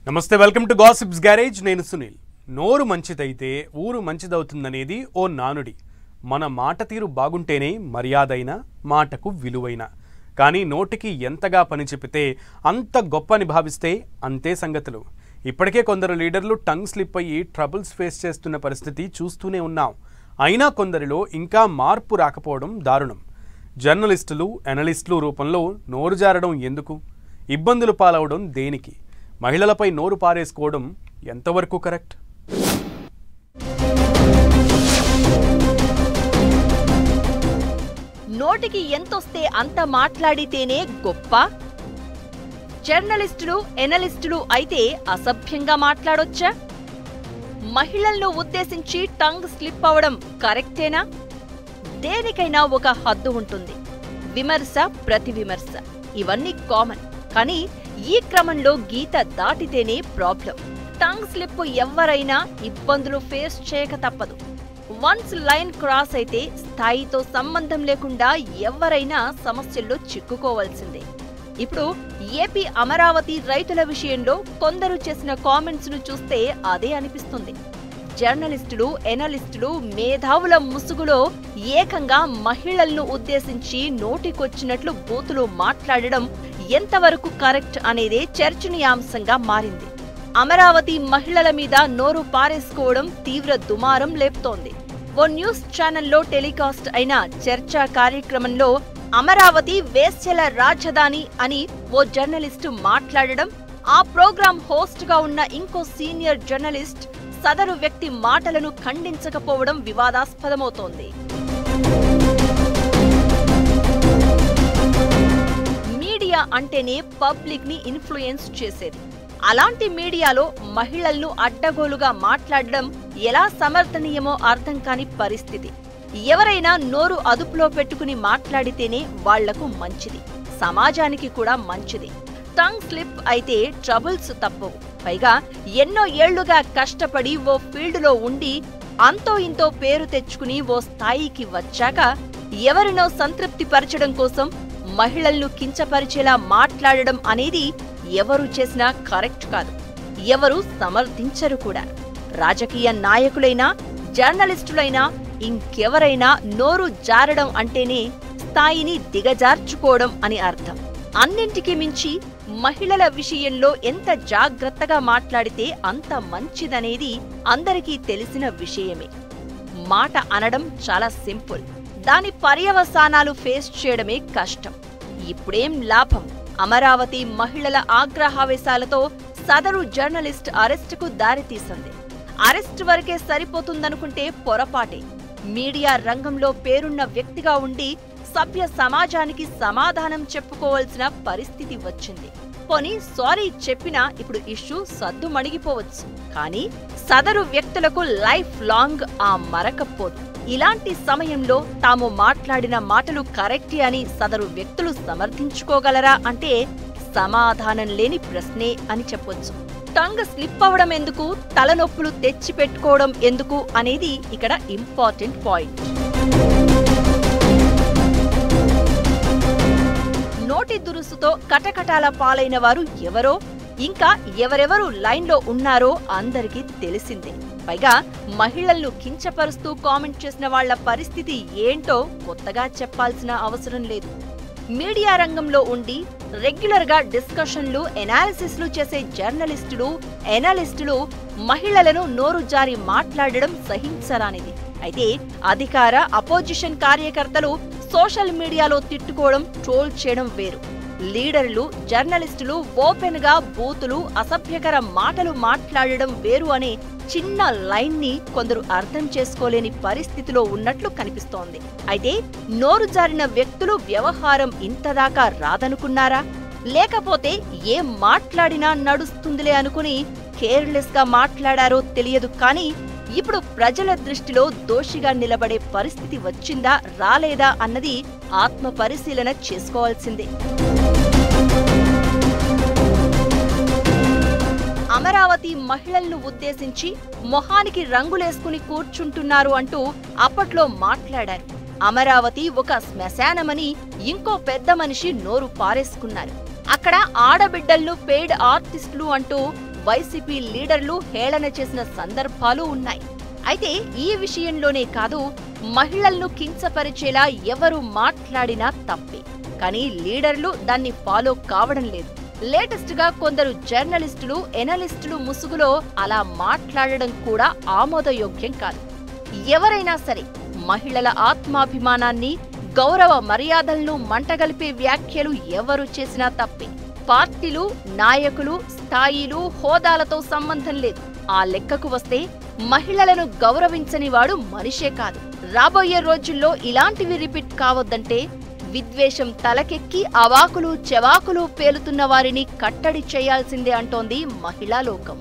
నమస్తే welcome to gossips garage నేను సునీల్ నోరు మంచిదైతే ఊరు మంచిదవుతుందనేది ఓ నానుడి మన మాట తీరు బాగుంటేనే మర్యాదైన మాటకు విలువైన కానీ నోటికి ఎంతగా పని చెపితే అంత గొప్పని భావిస్తే అంతే సంగతులు ఇప్పటికే కొందరు లీడర్లు టంగ్ స్లిప్ అయ్యి ట్రబుల్స్ ఫేస్ చేస్తున్న పరిస్థితి చూస్తూనే ఉన్నాం అయినా కొందరిలో ఇంకా మార్పు రాకపోవడం దారుణం జర్నలిస్టులు అనలిస్టులు రూపంలో నోరు జారడం ఎందుకు ఇబ్బందులు పాలవడం దేనికి మహిళలపై నోరు పారేసుకోవడం ఎంతవరకు కరెక్ట్ నోటికి ఎంతొస్తే అంత మాట్లాడితేనే గొప్ప జర్నలిస్టులు ఎనలిస్టులు అయితే అసభ్యంగా మాట్లాడొచ్చా మహిళలను ఉద్దేశించి టంగ్ స్లిప్ అవడం కరెక్టేనా దేనికైనా ఒక హద్దు ఉంటుంది విమర్శ ప్రతి విమర్శ ఇవన్నీ కామన్ కానీ ఈ క్రమంలో గీత దాటితేనే ప్రాబ్లం టంగ్ స్లిప్ ఎవరైనా ఇబ్బందులు ఫేస్ చేయక తప్పదు వన్స్ లైన్ క్రాస్ అయితే స్థాయితో సంబంధం లేకుండా ఎవరైనా సమస్యల్లో చిక్కుకోవాల్సిందే ఇప్పుడు ఏపీ అమరావతి రైతుల విషయంలో కొందరు చేసిన కామెంట్స్ ను చూస్తే అదే అనిపిస్తుంది జర్నలిస్టులు ఎనలిస్టులు మేధావుల ముసుగులో ఏకంగా మహిళలను ఉద్దేశించి నోటికొచ్చినట్లు బూతులు మాట్లాడడం ఎంతవరకు కరెక్ట్ అనేదే చర్చనీయాంశంగా మారింది అమరావతి మహిళల మీద నోరు పారేసుకోవడం తీవ్ర దుమారం లేపుతోంది ఓ న్యూస్ ఛానల్లో టెలికాస్ట్ అయిన చర్చా కార్యక్రమంలో అమరావతి వేశ్యల రాజధాని అని ఓ జర్నలిస్టు మాట్లాడడం ఆ ప్రోగ్రాం హోస్ట్ గా ఉన్న ఇంకో సీనియర్ జర్నలిస్ట్ సదరు వ్యక్తి మాటలను ఖండించకపోవడం వివాదాస్పదమవుతోంది మీడియా అంటేనే పబ్లిక్ ని ఇన్ఫ్లుయెన్స్ చేసేది అలాంటి మీడియాలో మహిళలను అడ్డగోలుగా మాట్లాడడం ఎలా సమర్థనీయమో అర్థం కాని పరిస్థితి ఎవరైనా నోరు అదుపులో పెట్టుకుని మాట్లాడితేనే వాళ్లకు మంచిది సమాజానికి కూడా మంచిది టంగ్ స్లిప్ అయితే ట్రబుల్స్ తప్పవు పైగా ఎన్నో ఏళ్లుగా కష్టపడి ఓ ఫీల్డ్లో ఉండి అంతో ఇంతో పేరు తెచ్చుకుని ఓ స్థాయికి వచ్చాక ఎవరినో సంతృప్తి పరచడం కోసం మహిళలను కించపరిచేలా మాట్లాడడం అనేది ఎవరు చేసినా కరెక్ట్ కాదు ఎవరు సమర్థించరు కూడా రాజకీయ నాయకులైనా జర్నలిస్టులైనా ఇంకెవరైనా నోరు జారడం అంటేనే స్థాయిని దిగజార్చుకోవడం అని అర్థం అన్నింటికీ మించి మహిళల విషయంలో ఎంత జాగ్రత్తగా మాట్లాడితే అంత మంచిదనేది అందరికీ తెలిసిన విషయమే మాట అనడం చాలా సింపుల్ దాని పర్యవసానాలు ఫేస్ చేయడమే కష్టం ఇప్పుడేం లాభం అమరావతి మహిళల ఆగ్రహావేశాలతో సదరు జర్నలిస్ట్ అరెస్టుకు దారితీసింది అరెస్టు వరకే సరిపోతుందనుకుంటే పొరపాటే మీడియా రంగంలో పేరున్న వ్యక్తిగా ఉండి సభ్య సమాజానికి సమాధానం చెప్పుకోవాల్సిన పరిస్థితి వచ్చింది పోనీ సారీ చెప్పినా ఇప్పుడు ఇష్యూ సద్దుమణిగిపోవచ్చు కానీ సదరు వ్యక్తులకు లైఫ్ లాంగ్ ఆ మరకపోదు ఇలాంటి సమయంలో తాము మాట్లాడిన మాటలు కరెక్టే అని సదరు వ్యక్తులు సమర్థించుకోగలరా అంటే సమాధానం లేని ప్రశ్నే అని చెప్పొచ్చు టంగ్ స్లిప్ అవడం ఎందుకు తలనొప్పులు తెచ్చి పెట్టుకోవడం ఎందుకు అనేది ఇక్కడ ఇంపార్టెంట్ పాయింట్ నోటి దురుసుతో కటకటాల పాలైన వారు ఎవరో ఇంకా ఎవరెవరు లైన్లో ఉన్నారో అందరికీ తెలిసిందే పైగా మహిళలను కించపరుస్తూ కామెంట్ చేసిన వాళ్ల పరిస్థితి ఏంటో కొత్తగా చెప్పాల్సిన అవసరం లేదు మీడియా రంగంలో ఉండి రెగ్యులర్ గా డిస్కషన్లు ఎనాలిసిస్లు చేసే జర్నలిస్టులు ఎనలిస్టులు మహిళలను నోరు జారి మాట్లాడడం సహించరానిది అయితే అధికార అపోజిషన్ కార్యకర్తలు సోషల్ మీడియాలో తిట్టుకోవడం ట్రోల్ చేయడం వేరు లీడర్లు జర్నలిస్టులు ఓపెన్ గా బూతులు అసభ్యకర మాటలు మాట్లాడడం వేరు అనే చిన్న లైన్ ని కొందరు అర్థం చేసుకోలేని పరిస్థితిలో ఉన్నట్లు కనిపిస్తోంది అయితే నోరు జారిన వ్యక్తులు వ్యవహారం ఇంతదాకా రాదనుకున్నారా లేకపోతే ఏం మాట్లాడినా నడుస్తుందిలే అనుకుని కేర్లెస్ గా మాట్లాడారో తెలియదు కానీ ఇప్పుడు ప్రజల దృష్టిలో దోషిగా నిలబడే పరిస్థితి వచ్చిందా రాలేదా అన్నది ఆత్మ పరిశీలన చేసుకోవాల్సిందే అమరావతి మహిళలను ఉద్దేశించి మొహానికి రంగులేసుకుని కూర్చుంటున్నారు అంటూ అప్పట్లో మాట్లాడారు అమరావతి ఒక శ్మశానమని ఇంకో పెద్ద మనిషి నోరు పారేసుకున్నారు. అక్కడ ఆడబిడ్డలను పెయిడ్ ఆర్టిస్టులు అంటూ వైసీపీ లీడర్లు హేళన చేసిన సందర్భాలు ఉన్నాయి. అయితే ఈ విషయంలోనే కాదు, మహిళలను కించపరిచేలా ఎవరు మాట్లాడినా తప్పే. కానీ లీడర్లు దాన్ని ఫాలో కావడం లేదు. లేటెస్ట్ గా కొందరు జర్నలిస్టులు, ఎనలిస్టులు ముసుగులో అలా మాట్లాడడం కూడా ఆమోదయోగ్యం కాదు. ఎవరైనా సరే మహిళల ఆత్మాభిమానాన్ని, గౌరవ మర్యాదలను మంటగలిపే వ్యాఖ్యలు ఎవరు చేసినా తప్పే. పార్టీలు, నాయకులు, స్థాయిలు, హోదాలతో సంబంధం లేదు. ఆ లెక్కకు వస్తే మహిళలను గౌరవించని వాడు మనిషే కాదు. రాబోయే రోజుల్లో ఇలాంటివి రిపీట్ కావద్దంటే విద్వేషం తలకెక్కి అవాకులు చెవాకులు పేలుతున్న వారిని కట్టడి చేయాల్సిందే అంటోంది మహిళా లోకం.